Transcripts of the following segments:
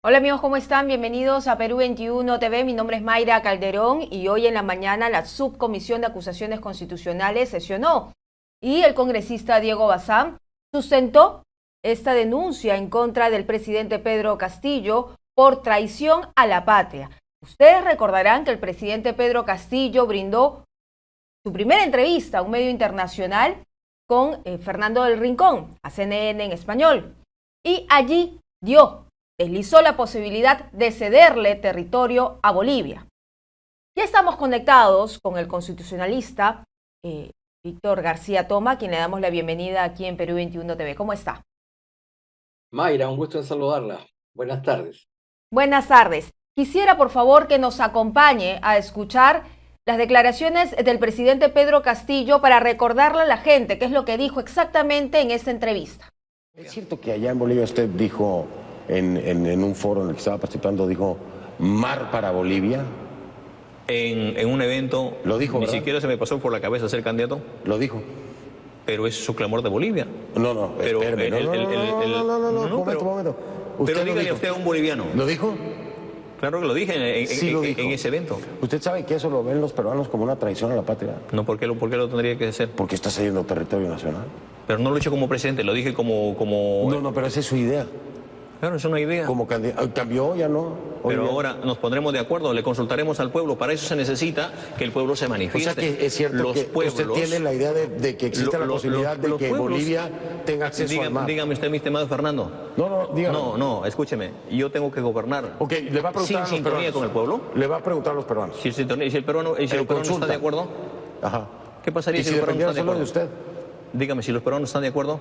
Hola amigos, ¿cómo están? Bienvenidos a Perú 21 TV. Mi nombre es Mayra Calderón y hoy en la mañana la Subcomisión de Acusaciones Constitucionales sesionó y el congresista Diego Bazán sustentó esta denuncia en contra del presidente Pedro Castillo por traición a la patria. Ustedes recordarán que el presidente Pedro Castillo brindó su primera entrevista a un medio internacional con Fernando del Rincón, a CNN en español, y allí deslizó la posibilidad de cederle territorio a Bolivia. Ya estamos conectados con el constitucionalista Víctor García Toma, a quien le damos la bienvenida aquí en Perú 21 TV. ¿Cómo está? Mayra, un gusto en saludarla. Buenas tardes. Buenas tardes. Quisiera, por favor, que nos acompañe a escuchar las declaraciones del presidente Pedro Castillo para recordarle a la gente qué es lo que dijo exactamente en esta entrevista. Es cierto que allá en Bolivia usted dijo, en un foro en el que estaba participando, dijo, mar para Bolivia. En un evento, Lo dijo, ni ¿verdad? siquiera se me pasó por la cabeza ser candidato, Lo dijo. pero es su clamor de Bolivia. No, Pero espérame. no, Momento. Pero Usted lo dígale dijo. usted a un boliviano. ¿Lo dijo? Claro que lo dije Sí lo dijo. en ese evento. ¿Usted sabe que eso lo ven los peruanos como una traición a la patria? No, por qué lo tendría que hacer? Porque está cediendo territorio nacional. Pero no lo he hecho como presidente, lo dije como... No, pero esa es su idea. Claro, es una idea. Como cambió, ya no. Hoy Pero día. ahora nos pondremos de acuerdo, le consultaremos al pueblo. Para eso se necesita que el pueblo se O manifieste. sea que es cierto Los que pueblos, usted tiene la idea de que existe la posibilidad de los que pueblos- Bolivia tenga acceso al mar. Dígame usted, mi estimado Fernando. Dígame. No, escúcheme. Yo tengo que gobernar. Ok, le va a preguntar ¿Sin a los sintonía peruanos. con el pueblo? Le va a preguntar a los peruanos. Si el peruano no consulta. está de acuerdo, Ajá. ¿qué pasaría ¿Y si si los peruanos dependiera están de solo de acuerdo? usted? Dígame, si los peruanos están de acuerdo.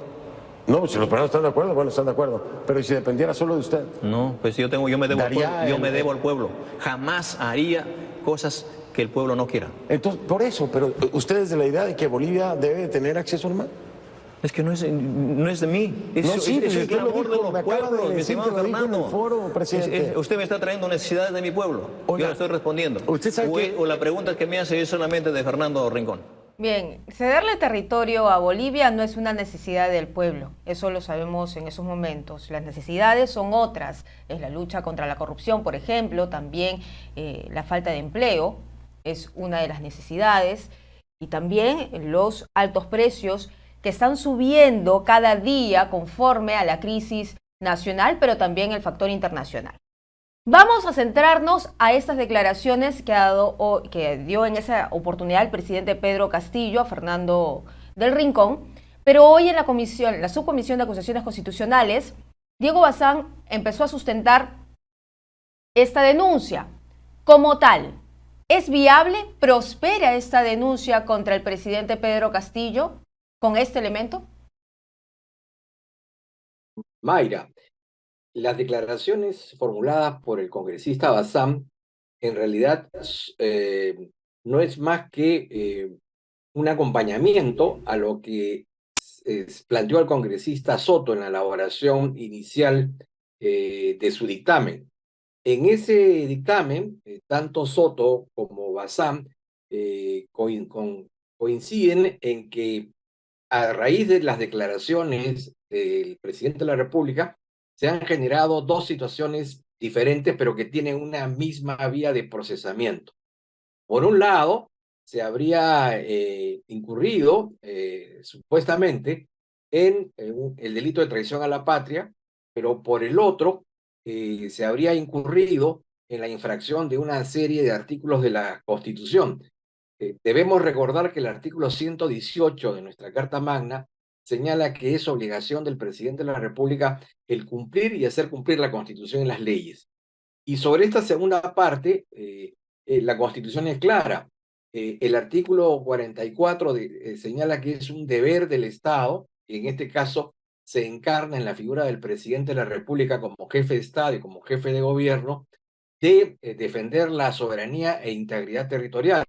No, si los peruanos están de acuerdo, bueno, están de acuerdo. Pero ¿y si dependiera solo de usted? No, pues yo me debo al Daría pueblo. Yo el- me debo al pueblo. Jamás haría cosas que el pueblo no quiera. Entonces, por eso, pero usted es de la idea de que Bolivia debe tener acceso al mar. Es que no es de mí. Es, No, sí, es pues el usted lo clamor dijo, de me los acaba de pueblos, mi decir estimado que lo dijo en el Fernando. foro, presidente. Usted me está trayendo necesidades de mi pueblo. Oiga, Yo le estoy respondiendo. usted sabe que- O la pregunta que me hace es solamente de Fernando Rincón. Bien, cederle territorio a Bolivia no es una necesidad del pueblo, eso lo sabemos en esos momentos. Las necesidades son otras, es la lucha contra la corrupción, por ejemplo, también la falta de empleo es una de las necesidades y también los altos precios que están subiendo cada día conforme a la crisis nacional, pero también el factor internacional. Vamos a centrarnos a estas declaraciones que dio en esa oportunidad el presidente Pedro Castillo a Fernando del Rincón, pero hoy en la subcomisión de acusaciones constitucionales, Diego Bazán empezó a sustentar esta denuncia como tal. ¿Es viable? ¿Prospera esta denuncia contra el presidente Pedro Castillo con este elemento? Mayra, las declaraciones formuladas por el congresista Bazán en realidad no es más que un acompañamiento a lo que planteó el congresista Soto en la elaboración inicial de su dictamen. En ese dictamen, tanto Soto como Bazán coinciden en que a raíz de las declaraciones del presidente de la República, se han generado dos situaciones diferentes, pero que tienen una misma vía de procesamiento. Por un lado, se habría incurrido, supuestamente, en el delito de traición a la patria, pero por el otro, se habría incurrido en la infracción de una serie de artículos de la Constitución. Debemos recordar que el artículo 118 de nuestra Carta Magna señala que es obligación del presidente de la República el cumplir y hacer cumplir la Constitución y las leyes. Y sobre esta segunda parte, la Constitución es clara. El artículo 44 señala que es un deber del Estado, y en este caso se encarna en la figura del presidente de la República como jefe de Estado y como jefe de gobierno, de defender la soberanía e integridad territorial.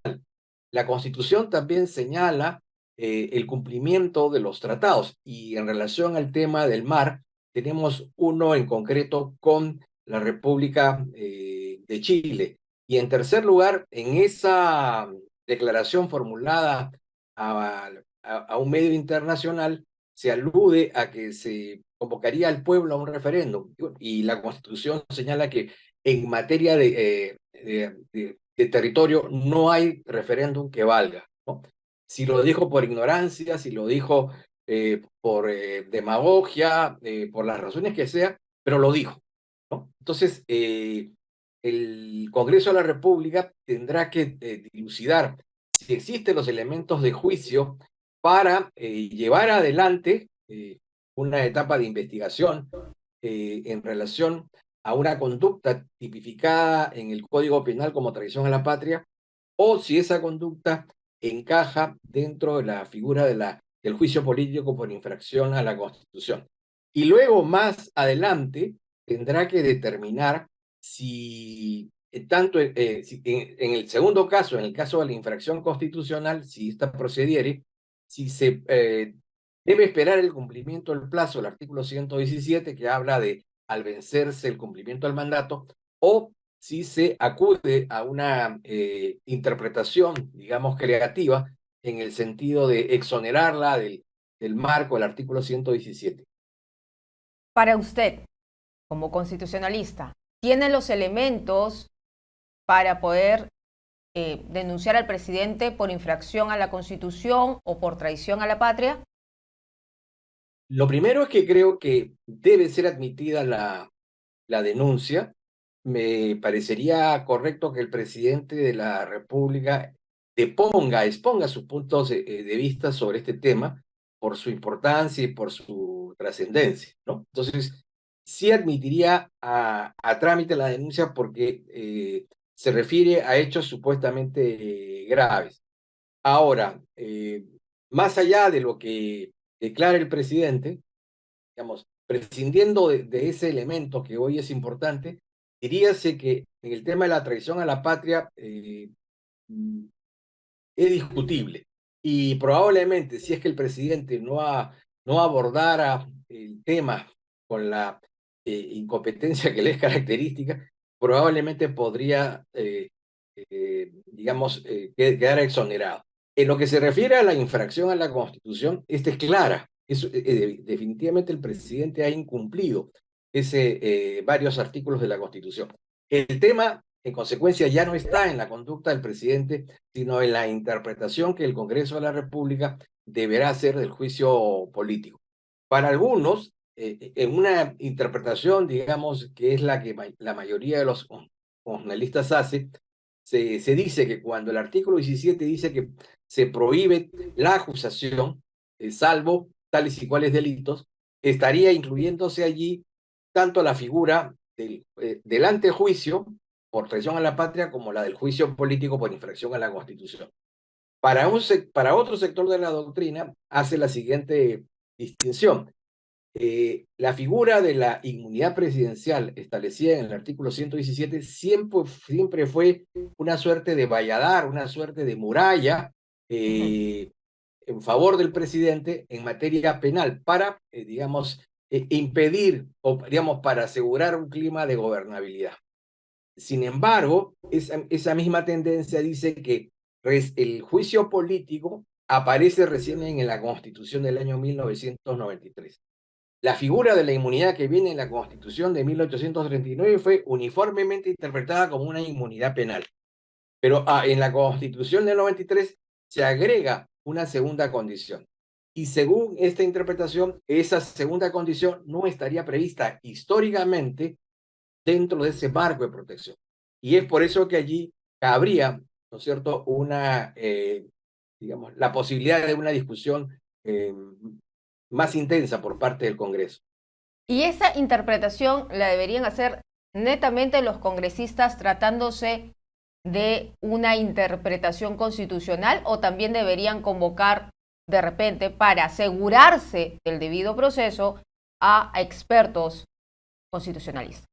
La Constitución también señala el cumplimiento de los tratados y en relación al tema del mar, tenemos uno en concreto con la República de Chile. Y en tercer lugar, en esa declaración formulada a un medio internacional, se alude a que se convocaría al pueblo a un referéndum. Y la Constitución señala que en materia de territorio no hay referéndum que valga, ¿no? Si lo dijo por ignorancia, si lo dijo por demagogia, por las razones que sea, pero lo dijo, ¿no? Entonces, el Congreso de la República tendrá que dilucidar si existen los elementos de juicio para llevar adelante una etapa de investigación en relación a una conducta tipificada en el Código Penal como traición a la patria, o si esa conducta encaja dentro de la figura del juicio político por infracción a la Constitución. Y luego, más adelante, tendrá que determinar si en el segundo caso, en el caso de la infracción constitucional, si esta procediere, si se debe esperar el cumplimiento del plazo del artículo 117, que habla de al vencerse el cumplimiento del mandato, o si se acude a una interpretación, digamos, creativa, en el sentido de exonerarla del marco del artículo 117. Para usted, como constitucionalista, ¿tiene los elementos para poder denunciar al presidente por infracción a la Constitución o por traición a la patria? Lo primero es que creo que debe ser admitida la denuncia. Me parecería correcto que el presidente de la República exponga sus puntos de vista sobre este tema por su importancia y por su trascendencia, ¿no? Entonces, sí admitiría a trámite la denuncia porque se refiere a hechos supuestamente graves. Ahora, más allá de lo que declara el presidente, digamos, prescindiendo de ese elemento que hoy es importante, diríase que en el tema de la traición a la patria es discutible. Y probablemente, si es que el presidente no abordara el tema con la incompetencia que le es característica, probablemente podría, digamos, quedar exonerado. En lo que se refiere a la infracción a la Constitución, esta es clara. Definitivamente el presidente ha incumplido varios artículos de la Constitución. El tema, en consecuencia, ya no está en la conducta del presidente, sino en la interpretación que el Congreso de la República deberá hacer del juicio político. Para algunos, en una interpretación, digamos, que es la que la mayoría de los constitucionalistas hace, se dice que cuando el artículo 17 dice que se prohíbe la acusación, salvo tales y cuales delitos, estaría incluyéndose allí tanto la figura del antejuicio por traición a la patria como la del juicio político por infracción a la Constitución. Para otro sector de la doctrina hace la siguiente distinción. La figura de la inmunidad presidencial establecida en el artículo 117 siempre fue una suerte de valladar, una suerte de muralla en favor del presidente en materia penal para, digamos, impedir o, digamos, para asegurar un clima de gobernabilidad. Sin embargo, esa misma tendencia dice que el juicio político aparece recién en la Constitución del año 1993. La figura de la inmunidad que viene en la Constitución de 1839 fue uniformemente interpretada como una inmunidad penal. Pero en la Constitución del 93 se agrega una segunda condición. Y según esta interpretación, esa segunda condición no estaría prevista históricamente dentro de ese marco de protección. Y es por eso que allí cabría, ¿no es cierto?, digamos, la posibilidad de una discusión más intensa por parte del Congreso. Y esa interpretación la deberían hacer netamente los congresistas tratándose de una interpretación constitucional, o también deberían convocar de repente para asegurarse del debido proceso a expertos constitucionalistas.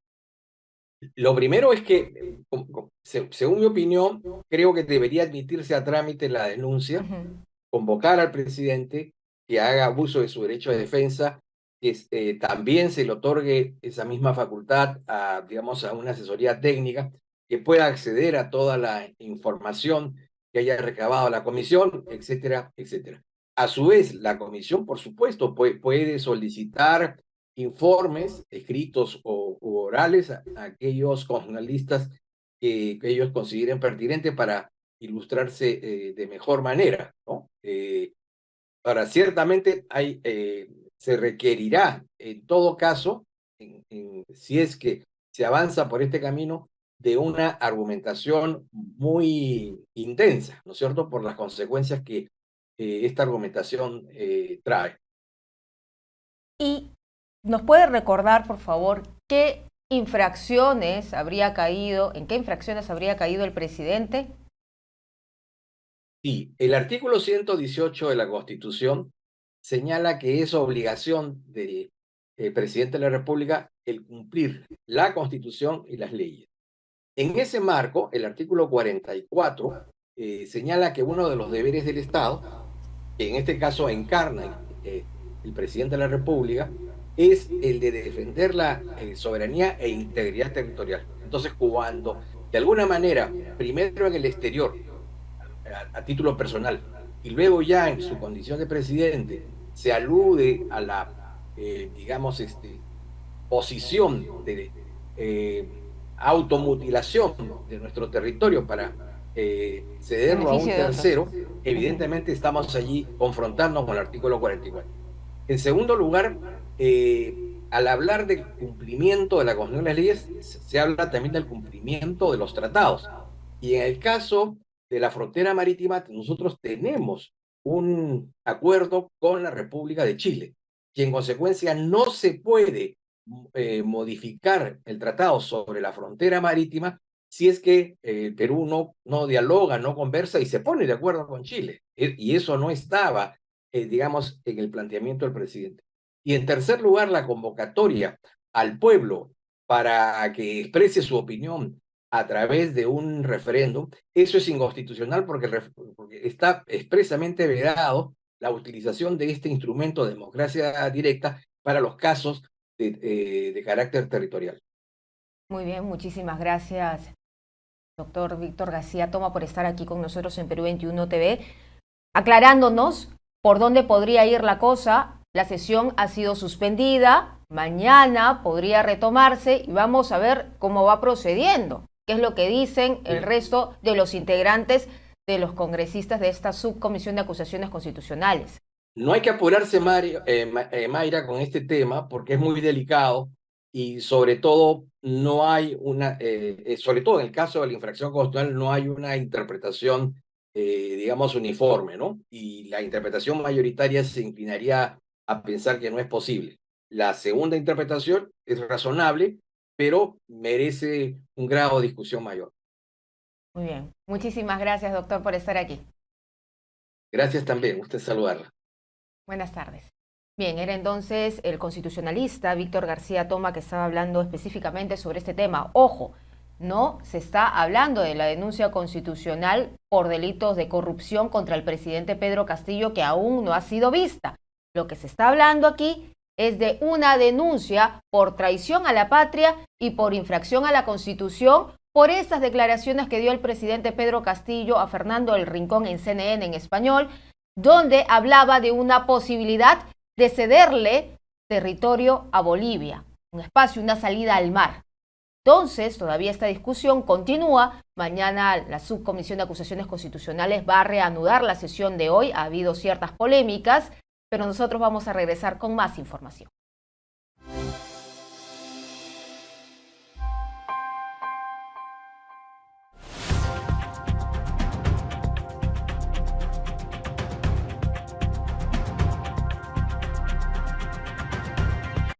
Lo primero es que, según mi opinión, creo que debería admitirse a trámite la denuncia, convocar al presidente que haga uso de su derecho de defensa, que también se le otorgue esa misma facultad digamos, a una asesoría técnica que pueda acceder a toda la información que haya recabado la comisión, etcétera, etcétera. A su vez, la comisión, por supuesto, puede solicitar informes escritos u orales a aquellos constitucionalistas que ellos consideren pertinente para ilustrarse de mejor manera, ¿no? Ahora, ciertamente se requerirá, en todo caso, si es que se avanza por este camino, de una argumentación muy intensa, ¿no es cierto?, por las consecuencias que esta argumentación trae. ¿Y nos puede recordar, por favor, qué infracciones habría caído, en qué infracciones habría caído el presidente? Sí, el artículo 118 de la Constitución señala que es obligación del presidente de la República el cumplir la Constitución y las leyes. En ese marco, el artículo 44 señala que uno de los deberes del Estado, que en este caso encarna el presidente de la República, es el de defender la soberanía e integridad territorial. Entonces, cuando de alguna manera, primero en el exterior, a título personal, y luego ya en su condición de presidente, se alude a la, digamos, posición de automutilación de nuestro territorio para cederlo a un Beneficio de otros. tercero, evidentemente estamos allí confrontándonos con el artículo 44. En segundo lugar, al hablar del cumplimiento de la Constitución de las leyes, se habla también del cumplimiento de los tratados. Y en el caso de la frontera marítima, nosotros tenemos un acuerdo con la República de Chile, que en consecuencia no se puede modificar el tratado sobre la frontera marítima si es que Perú no dialoga, no conversa y se pone de acuerdo con Chile. Y eso no estaba, digamos, en el planteamiento del presidente. Y en tercer lugar, la convocatoria al pueblo para que exprese su opinión a través de un referéndum, eso es inconstitucional porque está expresamente vedado la utilización de este instrumento de democracia directa para los casos de carácter territorial. Muy bien, muchísimas gracias, doctor Víctor García Toma, por estar aquí con nosotros en Perú 21 TV, aclarándonos por dónde podría ir la cosa. La sesión ha sido suspendida, mañana podría retomarse y vamos a ver cómo va procediendo, qué es lo que dicen el resto de los integrantes de los congresistas de esta subcomisión de acusaciones constitucionales. No hay que apurarse, Mayra, con este tema porque es muy delicado y sobre todo no hay sobre todo en el caso de la infracción constitucional no hay una interpretación, digamos, uniforme, ¿no? Y la interpretación mayoritaria se inclinaría a pensar que no es posible. La segunda interpretación es razonable, pero merece un grado de discusión mayor. Muy bien. Muchísimas gracias, doctor, por estar aquí. Gracias también. Usted saludarla. Buenas tardes. Bien, era entonces el constitucionalista Víctor García Toma que estaba hablando específicamente sobre este tema. Ojo, no se está hablando de la denuncia constitucional por delitos de corrupción contra el presidente Pedro Castillo, que aún no ha sido vista. Lo que se está hablando aquí es de una denuncia por traición a la patria y por infracción a la Constitución por esas declaraciones que dio el presidente Pedro Castillo a Fernando El Rincón en CNN en español, donde hablaba de una posibilidad de cederle territorio a Bolivia, un espacio, una salida al mar. Entonces, todavía esta discusión continúa. Mañana la subcomisión de acusaciones constitucionales va a reanudar la sesión de hoy. Ha habido ciertas polémicas, pero nosotros vamos a regresar con más información.